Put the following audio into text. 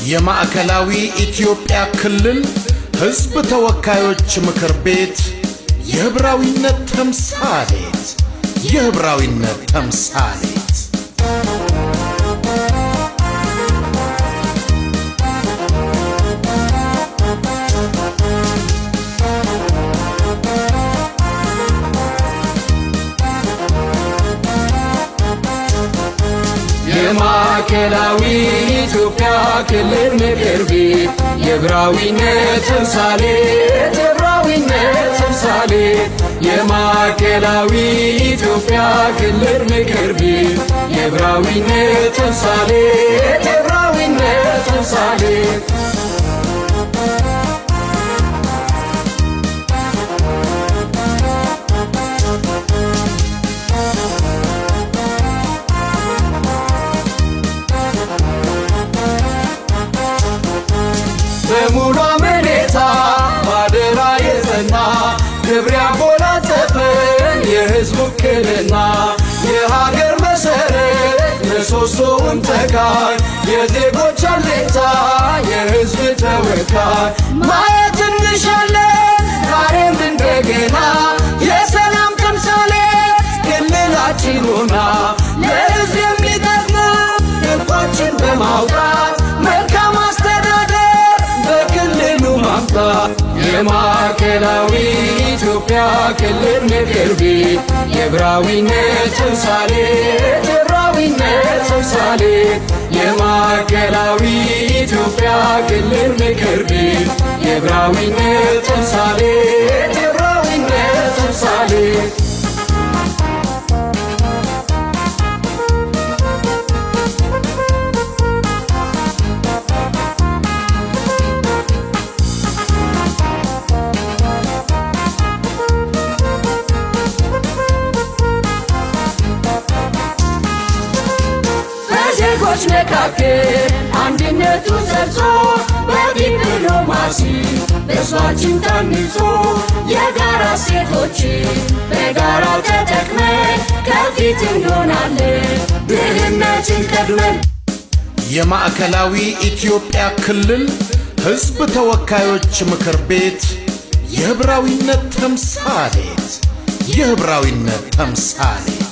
የማዕከላዊ ኢትዮጵያ ክልል ሕዝብ ተወካዮች ምክር ቤት የህብራዊነት ተምሳሌት የህብራዊነት ተምሳሌት የማዕከላዊ ኢትዮጵያ ክልል ምክር ቤት የህብራዊነት ተምሳሌት የህብራዊነት ተምሳሌት የማዕከላዊ ኢትዮጵያ ክልል ምክር ቤት የህብራዊነት ተምሳሌት የህብራዊነት ተምሳሌት በሙሉ አመኔታ ባደራ የጸና ክብር ያጎናጸፈን የሕዝብ ውክልና የሀገር መሰረት ምሰሶውን ተካይ የዜጎች አለኝታ የሕዝብ ተወካይ ማየት እንሻለን ዛሬም እንደገና የሰላም ተምሳሌት ክልላችን ሆና ለሕዝብ የሚጠቅሙ ሕጎችን በማውጣት መልካም የማዕከላዊ ኢትዮጵያ ክልል ምክር ቤት የህብራዊነት ተምሳሌት የህብራዊነት ተምሳሌት የማዕከላዊ ኢትዮጵያ ክልል ምክር ቤት የህብራዊነት ተምሳሌት የህብራዊነት ተምሳሌት ዜጎች መካከል አንድነቱ ሰርጾ በዲፕሎማሲ በሕዝባችን ታንጾ የጋራ ሴቶችን በጋራ ተጠቅመን ከፊት እንሆናለን ድህነትን ቀድመን። የማዕከላዊ ኢትዮጵያ ክልል ሕዝብ ተወካዮች ምክር ቤት የህብራዊነት ተምሳሌት የህብራዊነት ተምሳሌት